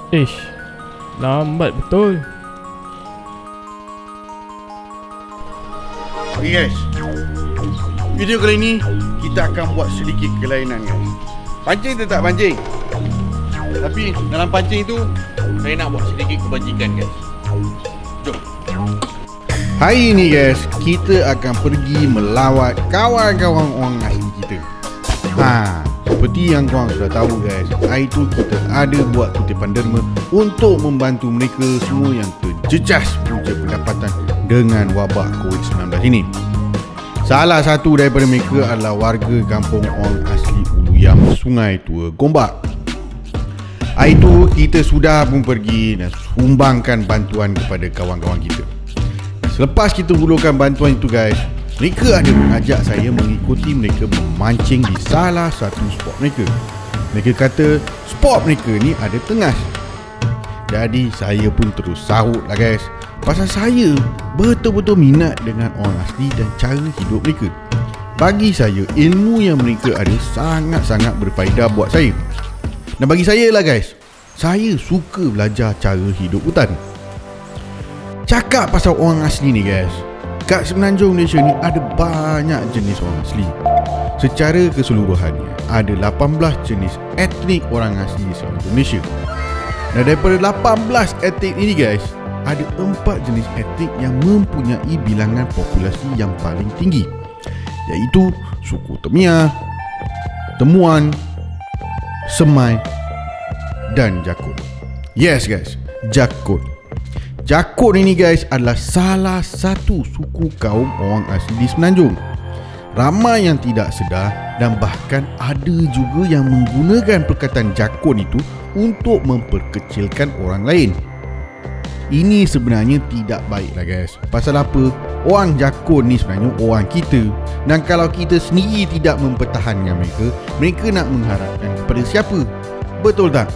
Ish, lambat betul. Okay guys, video kali ni kita akan buat sedikit kelainan guys. Pancing tetap pancing, tapi dalam pancing tu saya nak buat sedikit kebajikan guys. Jom. Hari ni guys, kita akan pergi melawat kawan-kawan orang asli kita. Seperti yang korang sudah tahu guys, hari tu kita ada buat kutipan derma untuk membantu mereka semua yang terjejas punca pendapatan dengan wabak COVID-19 ini. Salah satu daripada mereka adalah warga kampung orang asli Uluyam, Sungai Tua, Gombak. Hari tu kita sudah pun pergi dan sumbangkan bantuan kepada kawan-kawan kita. Selepas kita hulurkan bantuan itu guys, mereka ada mengajak saya mengikuti mereka memancing di salah satu spot mereka. Mereka kata spot mereka ni ada tengas. Jadi saya pun terus sahut lah guys, pasal saya betul-betul minat dengan orang asli dan cara hidup mereka. Bagi saya, ilmu yang mereka ada sangat-sangat berfaedah buat saya. Dan bagi saya lah guys, saya suka belajar cara hidup hutan. Cakap pasal orang asli ni guys, kat Semenanjung Malaysia ni ada banyak jenis orang asli. Secara keseluruhannya ada 18 jenis etnik orang asli di Semenanjung Malaysia. Dan daripada 18 etnik ini guys, ada 4 jenis etnik yang mempunyai bilangan populasi yang paling tinggi, iaitu suku Temia, Temuan, Semai dan Jakun. Yes guys, Jakun. Jakun ini guys adalah salah satu suku kaum orang asli di Semenanjung. Ramai yang tidak sedar dan bahkan ada juga yang menggunakan perkataan Jakun itu untuk memperkecilkan orang lain. Ini sebenarnya tidak baik lah guys. Pasal apa? Orang Jakun ni sebenarnya orang kita. Dan kalau kita sendiri tidak mempertahankan mereka, mereka nak mengharapkan kepada siapa? Betul tak?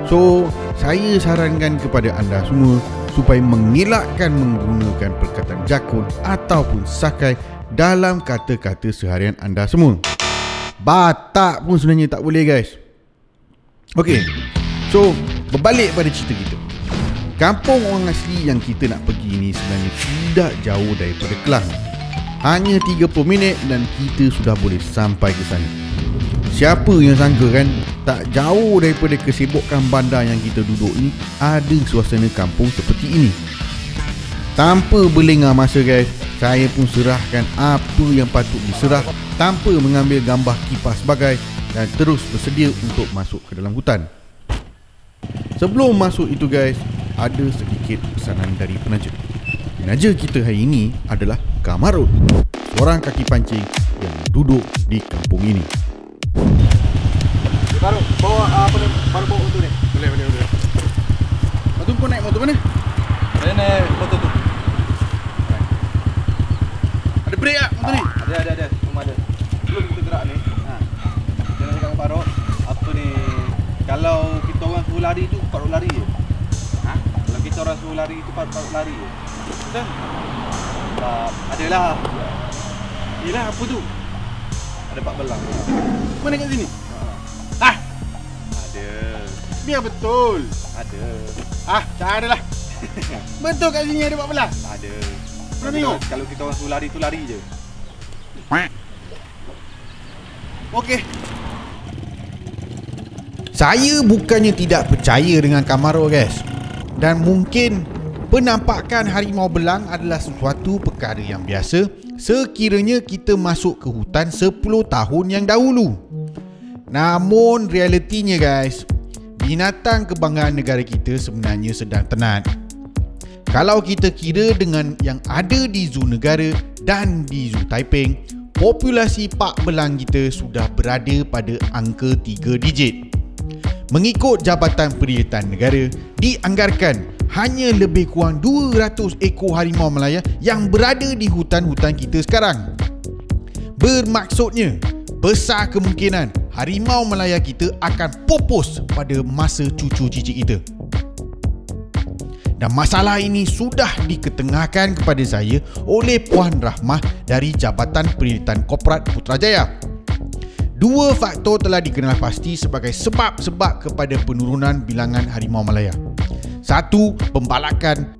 So, saya sarankan kepada anda semua supaya mengelakkan menggunakan perkataan Jakun ataupun Sakai dalam kata-kata seharian anda semua. Batak pun sebenarnya tak boleh guys. Okey, so berbalik pada cerita kita. Kampung orang asli yang kita nak pergi ni sebenarnya tidak jauh daripada Kelang. Hanya 30 minit dan kita sudah boleh sampai ke sana. Siapa yang sangka kan, tak jauh daripada kesibukan bandar yang kita duduk ni ada suasana kampung seperti ini. Tanpa berlengah masa guys, saya pun serahkan apa yang patut diserah tanpa mengambil gambar kipas bagai dan terus bersedia untuk masuk ke dalam hutan. Sebelum masuk itu guys, ada sedikit pesanan dari penaja. Penaja kita hari ini adalah Kamarut, seorang kaki pancing yang duduk di kampung ini. Baru bawa apa ni? Baru bawa motor ni. Boleh. Motor kau naik motor mana? Saya naik motor tu. Ada brake tak motor ni? Ada. Cuma ada. Sebelum kita gerak ni, jangan cakap dengan Faruk. Apa ni? Kalau kita orang suruh lari tu, Faruk lari je. Kalau kita orang suruh lari tu, Faruk lari je. Betul? Adalah. Yelah, apa tu? Ada 4 belang. Mana kat sini? Ada. Biar betul. Ada. Tak ada lah. Betul kat sini ada 14? Ada. Pernah tengok? Kalau kita orang suruh lari tu lari je. Okey. Saya bukannya tidak percaya dengan Kamarut guys. Dan mungkin penampakan harimau belang adalah sesuatu perkara yang biasa sekiranya kita masuk ke hutan 10 tahun yang dahulu. Namun realitinya guys, binatang kebanggaan negara kita sebenarnya sedang tenat. Kalau kita kira dengan yang ada di zoo negara dan di zoo Taiping, populasi pak belang kita sudah berada pada angka 3 digit. Mengikut Jabatan Pendidikan Negara, dianggarkan hanya lebih kurang 200 ekor harimau Malaya yang berada di hutan-hutan kita sekarang. Bermaksudnya, besar kemungkinan harimau Malaya kita akan pupus pada masa cucu cicit kita. Dan masalah ini sudah diketengahkan kepada saya oleh Puan Rahmah dari Jabatan Pendidikan Korporat Putrajaya. Dua faktor telah dikenal pasti sebagai sebab-sebab kepada penurunan bilangan harimau Malaya. Satu, pembalakan.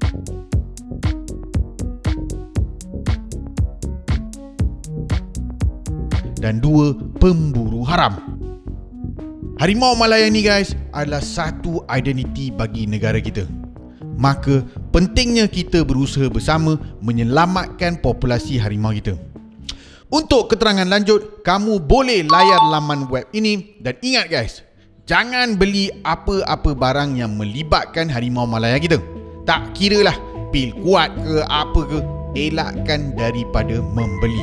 Dan dua, pemburu haram. Harimau Malaya ni guys adalah satu identiti bagi negara kita. Maka pentingnya kita berusaha bersama menyelamatkan populasi harimau kita. Untuk keterangan lanjut, kamu boleh layar laman web ini. Dan ingat guys, jangan beli apa-apa barang yang melibatkan harimau Malaya kita. Tak kira lah pil kuat ke apa ke, elakkan daripada membeli.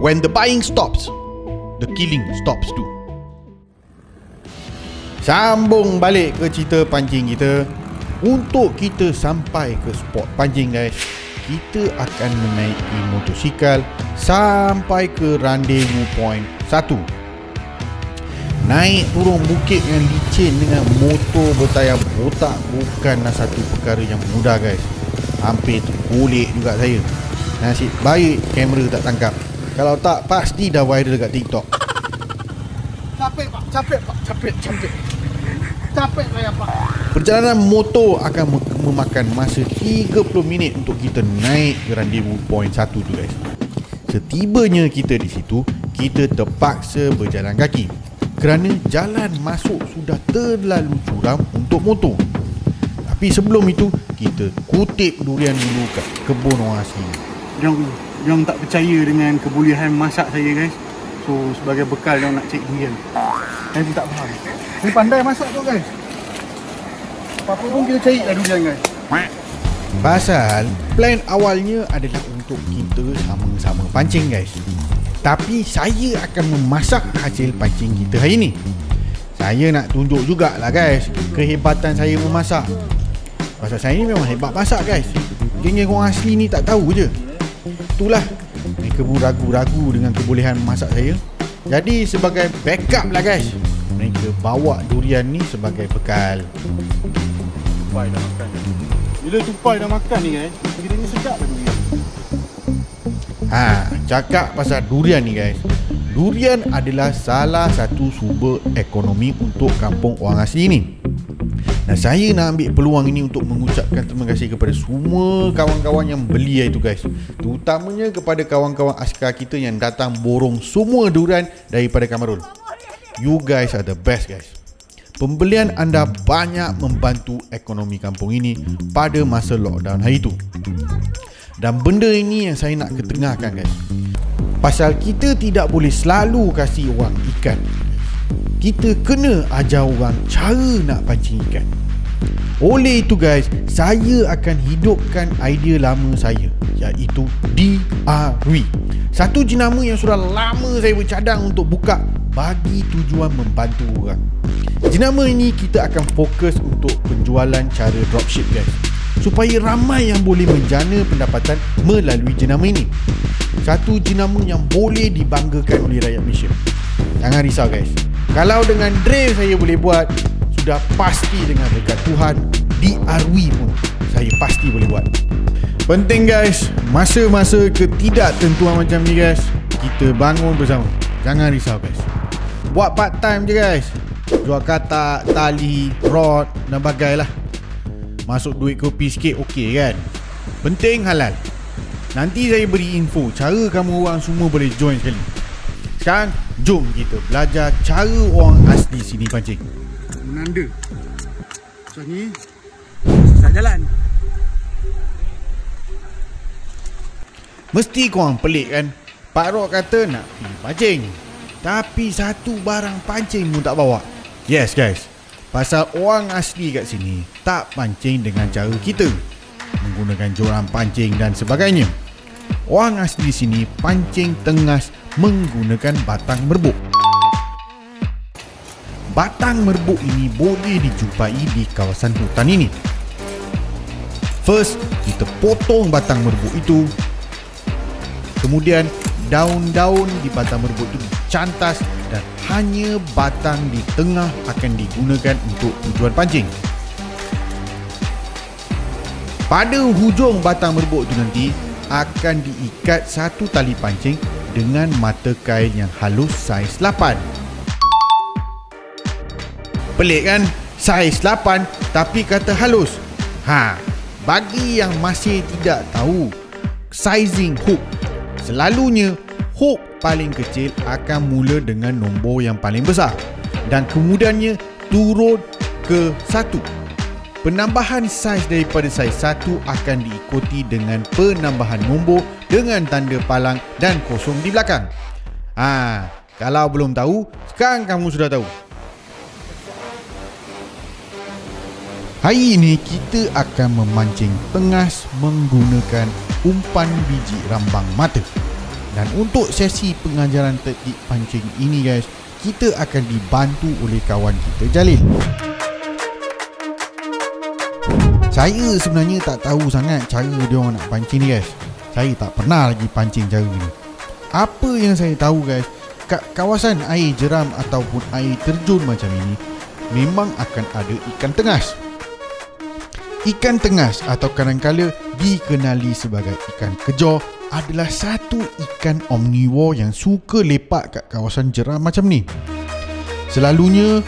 When the buying stops, the killing stops too. Sambung balik ke cerita pancing kita. Untuk kita sampai ke spot pancing guys, kita akan menaiki motosikal sampai ke rendezvous point 1. Naik turun bukit dengan licin dengan motor bertayar botak bukanlah satu perkara yang mudah guys. Hampir tergolek juga saya. Nasib baik kamera tak tangkap. Kalau tak, pasti dah viral dekat TikTok. Capek saya pak. Perjalanan motor akan memakan masa 30 minit untuk kita naik ke rendezvous point 1 tu guys. Setibanya kita di situ, kita terpaksa berjalan kaki kerana jalan masuk sudah terlalu curam untuk motor. Tapi sebelum itu, kita kutip durian dulu kat kebun orang asli. Diorang tak percaya dengan kebolehan masak saya guys. So sebagai bekal diorang nak cek durian. Saya tak faham. Saya pandai masak tu guys. Apa-apa pun kita cari lah durian guys. Pasal plan awalnya adalah untuk kita sama-sama pancing guys. Tapi saya akan memasak hasil pancing kita hari ni. Saya nak tunjuk jugalah guys kehebatan saya memasak. Pasal saya ni memang hebat masak guys. Geng-geng orang asli ni tak tahu je. Itulah mereka pun ragu-ragu dengan kebolehan masak saya. Jadi sebagai backup lah guys, mereka bawa durian ni sebagai bekal. Tupai dah makan. Bila tupai dah makan ni guys, kiranya sedap lah durian. Cakap pasal durian ni guys, durian adalah salah satu sumber ekonomi untuk kampung orang asli ni. Dan saya nak ambil peluang ini untuk mengucapkan terima kasih kepada semua kawan-kawan yang beli itu guys. Terutamanya kepada kawan-kawan askar kita yang datang borong semua durian daripada Kamarul. You guys are the best guys. Pembelian anda banyak membantu ekonomi kampung ini pada masa lockdown hari itu. Dan benda ini yang saya nak ketengahkan guys. Pasal kita tidak boleh selalu kasih orang ikan. Kita kena ajar orang cara nak pancing ikan. Oleh itu guys, saya akan hidupkan idea lama saya, iaitu DRW. Satu jenama yang sudah lama saya bercadang untuk buka bagi tujuan membantu orang. Jenama ini kita akan fokus untuk penjualan cara dropship guys, supaya ramai yang boleh menjana pendapatan melalui jenama ini. Satu jenama yang boleh dibanggakan oleh rakyat Malaysia. Jangan risau guys, kalau dengan drive saya boleh buat, sudah pasti dengan berkat Tuhan DRW pun saya pasti boleh buat. Penting guys, masa-masa ketidaktentuan macam ni guys, kita bangun bersama. Jangan risau guys. Buat part time je guys. Jual katak, tali, rod dan bagailah. Masuk duit kopi sikit okey kan. Penting halal. Nanti saya beri info cara kamu orang semua boleh join sekali. Sekarang jom kita belajar cara orang asli sini pancing. Menanda. Macam ni tak jalan. Mesti korang pelik kan? Pak Rok kata nak pergi pancing, tapi satu barang pancing pun tak bawa. Yes guys, pasal orang asli kat sini tak pancing dengan cara kita, menggunakan joran pancing dan sebagainya. Orang asli sini pancing tengas menggunakan batang merbuk. Batang merbuk ini boleh dijumpai di kawasan hutan ini. First, kita potong batang merbuk itu. Kemudian daun-daun di batang merbuk itu dicantas dan hanya batang di tengah akan digunakan untuk tujuan pancing. Pada hujung batang merbuk itu nanti akan diikat satu tali pancing dengan mata kail yang halus saiz 8. Pelik kan? Saiz 8 tapi kata halus. Bagi yang masih tidak tahu sizing hook, selalunya hook paling kecil akan mula dengan nombor yang paling besar dan kemudiannya turun ke 1. Penambahan saiz daripada saiz 1 akan diikuti dengan penambahan nombor dengan tanda palang dan kosong di belakang. Kalau belum tahu, sekarang kamu sudah tahu. Hari ini kita akan memancing tengas menggunakan umpan biji rambang mata. Dan untuk sesi pengajaran teknik pancing ini guys, kita akan dibantu oleh kawan kita Jalil. Saya sebenarnya tak tahu sangat cara dia orang nak pancing ni guys. Saya tak pernah lagi pancing cara ni. Apa yang saya tahu guys, kat kawasan air jeram ataupun air terjun macam ini, memang akan ada ikan tengas. Ikan tengas atau kadang-kala dikenali sebagai ikan kejor adalah satu ikan omnivore yang suka lepak kat kawasan jeram macam ni. Selalunya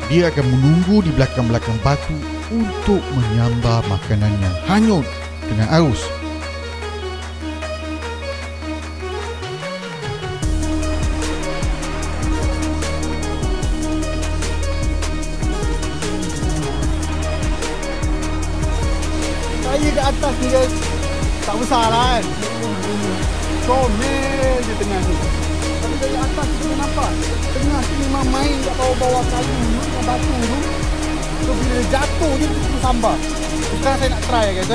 dia akan menunggu di belakang-belakang batu untuk menyambar makanan yang hanyut dengan arus. Saya kat atas ni guys, tak besar lah kan. Comel je tengah tu. Tapi dari atas tu nampak tengah tu memang main kat bawah-bawah kayu ni, batu tu. So bila jatuh je tu sambar. Sekarang saya nak try guys .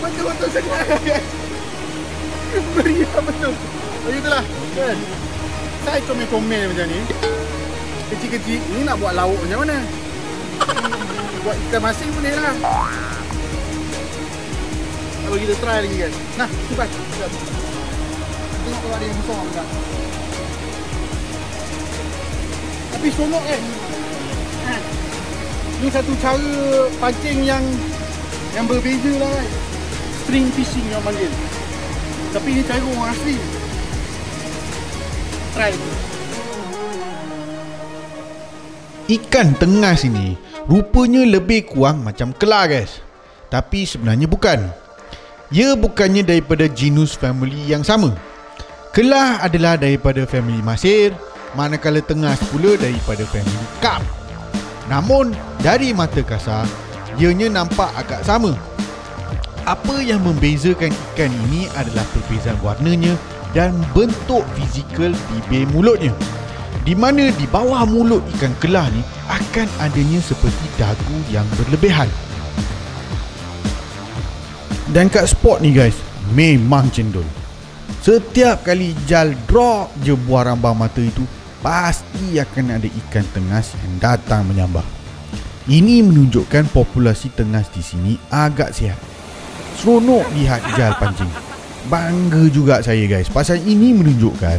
Betul-betul sangat guys. Meriah betul. Begitulah kan. Saya comel-comel macam ni, kecil-kecil ni nak buat lauk macam mana? Buat ikan masin boleh lah. Kalau kita try lagi guys. Nah, cepat. Tengok kalau ada yang besar tak. Tapi seronok kan. Ni satu cara pancing yang berbeza lah kan. String fishing yang panggil. Tapi ni cara orang asli. Try. Ikan tengas ini rupanya lebih kurang macam kelar guys. Tapi sebenarnya bukan. Ia bukannya daripada genus family yang sama. Kelar adalah daripada family masir, manakala tengas pula daripada family carp. Namun dari mata kasar, ianya nampak agak sama. Apa yang membezakan ikan ini adalah perbezaan warnanya dan bentuk fizikal bibir mulutnya, di mana di bawah mulut ikan kelar ni akan adanya seperti dagu yang berlebihan. Dan kat spot ni guys, memang cendol. Setiap kali Jal drop je buah rambang mata itu, pasti akan ada ikan tengas yang datang menyambar. Ini menunjukkan populasi tengas di sini agak sihat. Seronok lihat Jal pancing. Bangga juga saya guys, pasal ini menunjukkan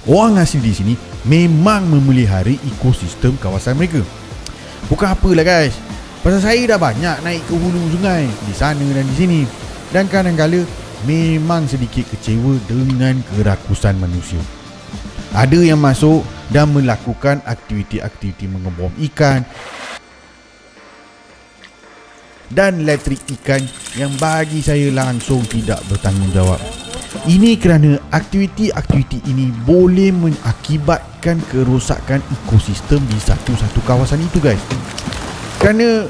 orang asli di sini memang memelihara ekosistem kawasan mereka. Bukan apalah guys, pasal saya dah banyak naik ke hulu sungai di sana dan di sini, dan kadang-kala memang sedikit kecewa dengan kerakusan manusia. Ada yang masuk dan melakukan aktiviti-aktiviti mengebom ikan dan elektrik ikan yang bagi saya langsung tidak bertanggungjawab. Ini kerana aktiviti-aktiviti ini boleh mengakibatkan kerosakan ekosistem di satu-satu kawasan itu guys. Kerana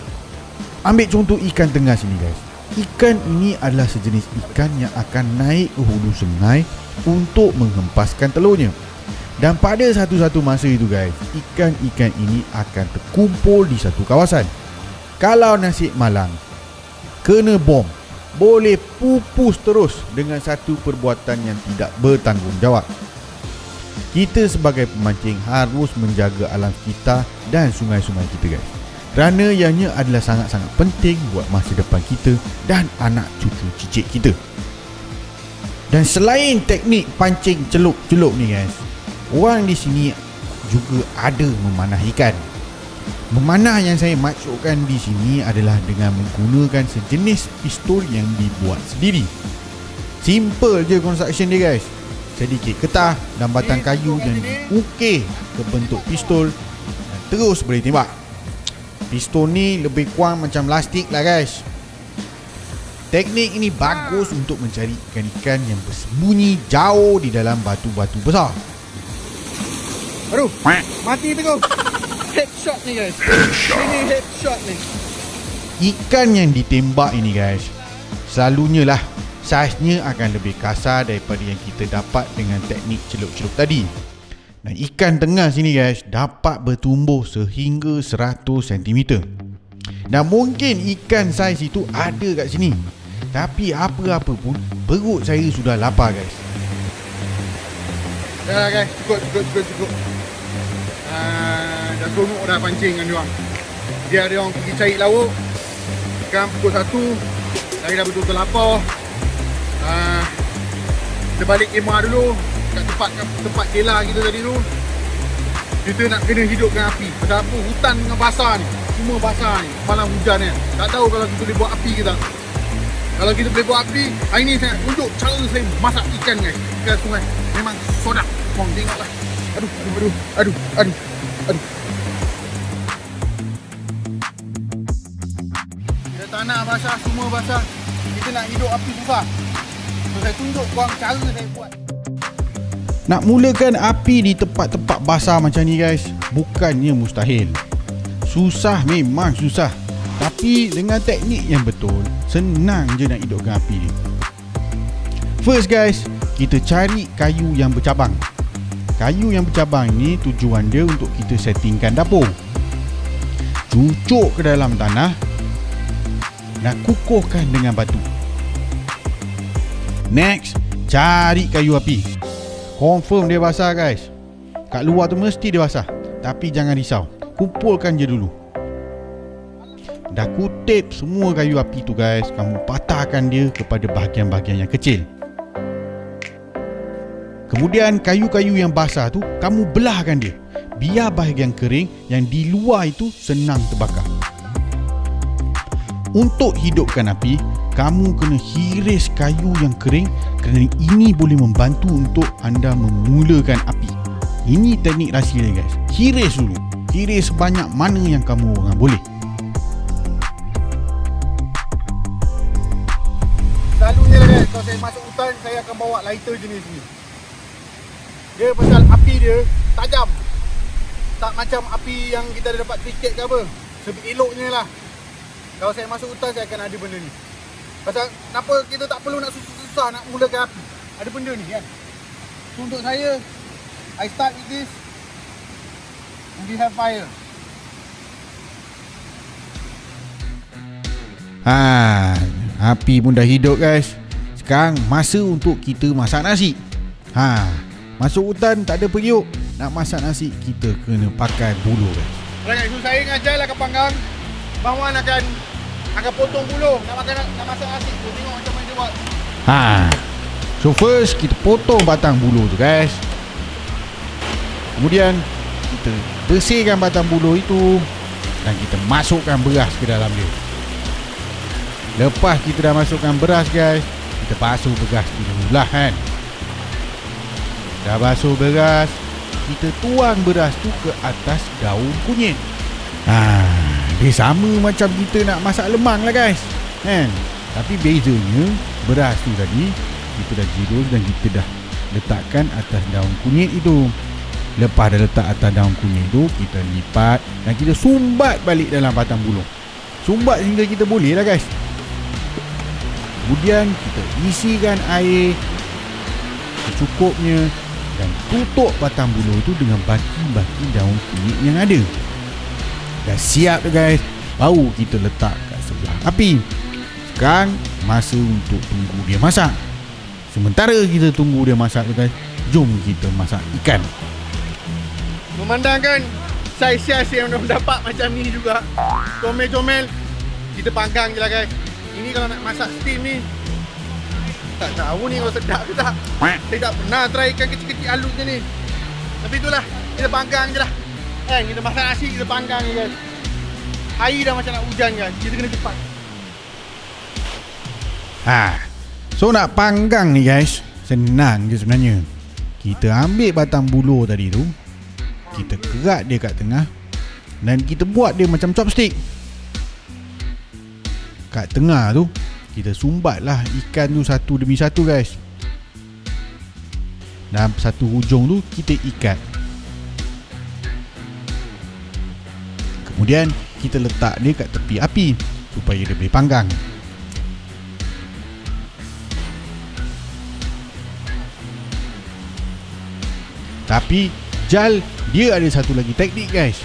ambil contoh ikan tengas ini guys. Ikan ini adalah sejenis ikan yang akan naik ke hulu sungai untuk menghempaskan telurnya. Dan pada satu-satu masa itu guys, ikan-ikan ini akan terkumpul di satu kawasan. Kalau nasib malang kena bom, boleh pupus terus dengan satu perbuatan yang tidak bertanggungjawab. Kita sebagai pemancing harus menjaga alam sekitar dan sungai-sungai kita guys, kerana ianya adalah sangat-sangat penting buat masa depan kita dan anak cucu cicit kita. Dan selain teknik pancing celup-celup ni guys, orang di sini juga ada memanah ikan. Memanah yang saya maksudkan di sini adalah dengan menggunakan sejenis pistol yang dibuat sendiri. Simple je construction dia guys. Sedikit getah dan batang kayu yang diukir ke bentuk pistol dan terus boleh tembak. Pistol ni lebih kurang macam plastik lah guys. Teknik ini bagus untuk mencari ikan-ikan yang bersembunyi jauh di dalam batu-batu besar. Aduh, mati tu kau. Headshot ni guys. Ini headshot ni. Ikan yang ditembak ini guys, selalunya lah saiznya akan lebih kasar daripada yang kita dapat dengan teknik celup-celup tadi. Dan ikan tengah sini guys dapat bertumbuh sehingga 100 cm. Dan mungkin ikan saiz itu ada kat sini, tapi apa-apa pun perut saya sudah lapar guys. Dah guys, cukup. Dah seronok dah pancing dengan diorang. Dia ada orang pergi cari lauk. Sekarang pukul 1. Saya dah betul-betul lapar. Kita balik kemah dulu kat tempat kela kita tadi tu. Kita nak kena hidupkan api. Pasal apa? Hutan dengan basah ni, semua basah ni, malam hujan ni. Tak tahu kalau kita boleh buat api ke tak. Kalau kita boleh buat api, hari ni saya nak tunjuk cara saya masak ikan guys. Ikan sungai memang sodak. Korang tengoklah. Aduh. Dia tanah basah, semua basah. Kita nak hidup api susah. So saya tunjuk korang cara saya buat. Nak mulakan api di tempat-tempat basah macam ni guys, bukannya mustahil. Susah, memang susah. Tapi dengan teknik yang betul, senang je nak hidupkan api ni. First guys, kita cari kayu yang bercabang. Kayu yang bercabang ni tujuan dia untuk kita settingkan dapur. Cucuk ke dalam tanah dan kukuhkan dengan batu. Next, cari kayu api. Confirm dia basah guys. Kat luar tu mesti dia basah. Tapi jangan risau, kumpulkan je dulu. Dah kutip semua kayu api tu guys, kamu patahkan dia kepada bahagian-bahagian yang kecil. Kemudian kayu-kayu yang basah tu kamu belahkan dia, biar bahagian kering yang di luar itu senang terbakar. Untuk hidupkan api, kamu kena hiris kayu yang kering kerana ini boleh membantu untuk anda memulakan api. Ini teknik rahsia dia guys. Hiris dulu. Hiris sebanyak mana yang kamu boleh. Selalunya lah guys, kalau saya masuk hutan, saya akan bawa lighter jenis ni. Dia pasal api dia tajam. Tak macam api yang kita ada dapat tiket ke apa. Sebab eloknya lah, kalau saya masuk hutan, saya akan ada benda ni. Pasal kenapa kita tak perlu nak susah-susah nak mulakan api. Ada benda ni kan. So, untuk saya, I start with this and we have fire. Api pun dah hidup guys. Sekarang masa untuk kita masak nasi. Masuk hutan tak ada periuk, nak masak nasi kita kena pakai buluh guys. Alright, so saya ngajarlah ke panggang. Bang Wan akan potong buluh nak masak nasi. So, tengok macam mana dia buat. So first kita potong batang buluh tu guys. Kemudian kita bersihkan batang buluh itu dan kita masukkan beras ke dalam dia. Lepas kita dah masukkan beras guys, kita basuh beras dulu lah kan. Dah basuh beras, kita tuang beras tu ke atas daun kunyit. Dia sama macam kita nak masak lemang lah guys kan. Tapi bezanya beras tu tadi kita dah jirus dan kita dah letakkan atas daun kunyit itu. Lepas dah letak atas daun kunyit tu, kita lipat dan kita sumbat balik dalam batang buluh. Sumbat sehingga kita boleh lah guys. Kemudian kita isikan air secukupnya dan tutup batang buluh itu dengan baki-baki daun kunyit yang ada. Dah siap dah guys. Baru kita letak kat sebelah api. Sekarang masa untuk tunggu dia masak. Sementara kita tunggu dia masak tu guys, Jom kita masak ikan. Memandangkan saiz-saiz yang dah dapat macam ni juga, comel-comel, kita panggang je lah guys. Ini kalau nak masak steam ni, tak tahu ni kalau sedap ke tak. Saya tak pernah try ikan kecil-kecil halus je ni. Tapi itulah, kita panggang je lah. Kita masak nasi, kita panggang je guys. Air dah macam nak hujan kan, kita kena cepat. So nak panggang ni guys, senang je sebenarnya. Kita ambil batang buluh tadi tu, kita kerat dia kat tengah, dan kita buat dia macam chopstick. Kat tengah tu, kita sumbat lah ikan tu satu demi satu guys. Dan satu hujung tu kita ikat. Kemudian kita letak dia kat tepi api supaya dia boleh panggang. Tapi Jal, dia ada satu lagi teknik guys.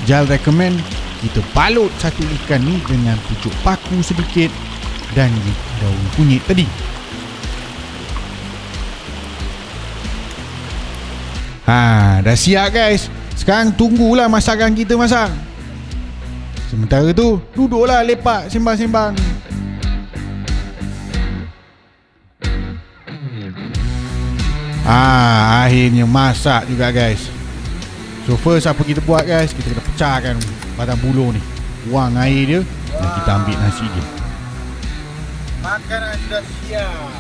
Jal recommend kita balut satu ikan ni dengan pucuk paku sedikit dan daun kunyit tadi. Dah siap guys. Sekarang tunggulah masakan kita masak. Sementara tu, duduklah lepak sembang-sembang. Akhirnya masak juga guys. So first apa kita buat guys, kita kena pecahkan batang buluh ni, buang air dia, dan kita ambil nasi dia. Makanan sudah siap.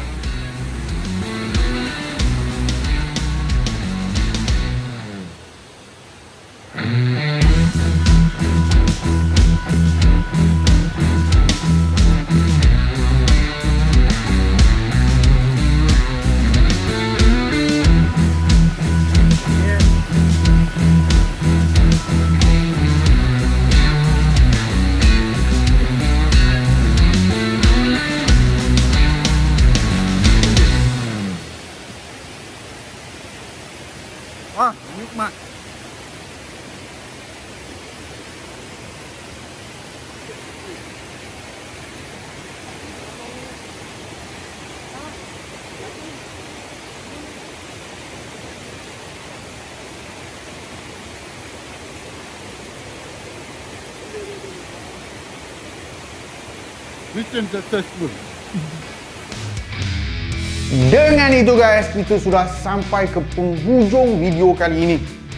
Wah, nikmat. Mission successful. Dengan itu guys, kita sudah sampai ke penghujung video kali ini.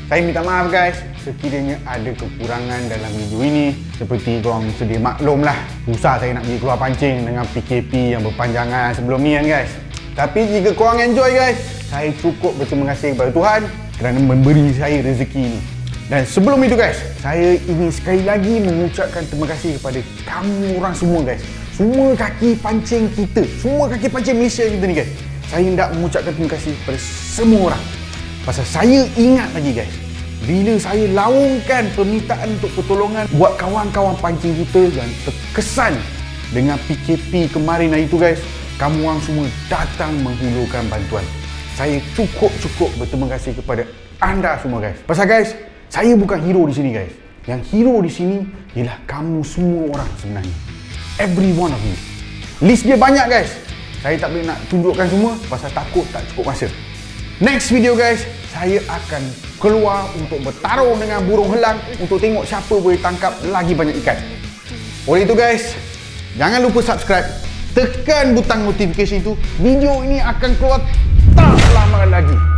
Saya minta maaf guys sekiranya ada kekurangan dalam video ini. Seperti korang sedia maklum lah, susah saya nak pergi keluar pancing dengan PKP yang berpanjangan sebelum ni kan guys. Tapi jika korang enjoy guys, saya cukup berterima kasih kepada Tuhan kerana memberi saya rezeki ini. Dan sebelum itu guys, saya ingin sekali lagi mengucapkan terima kasih kepada kamu orang semua guys. Semua kaki pancing kita, semua kaki pancing Malaysia kita ni guys. Saya hendak mengucapkan terima kasih kepada semua orang. Pasal saya ingat lagi guys, bila saya laungkan permintaan untuk pertolongan buat kawan-kawan pancing kita yang terkesan dengan PKP kemarin hari tu guys, kamu orang semua datang menghulurkan bantuan. Saya cukup berterima kasih kepada anda semua guys. Pasal guys, saya bukan hero di sini guys. Yang hero di sini ialah kamu semua orang sebenarnya. Every one of you. List dia banyak guys. Saya tak boleh nak tunjukkan semua pasal takut tak cukup masa. Next video guys, saya akan keluar untuk bertarung dengan burung helang untuk tengok siapa boleh tangkap lagi banyak ikan. Oleh itu guys, jangan lupa subscribe, tekan butang notification itu. Video ini akan keluar tak lama lagi.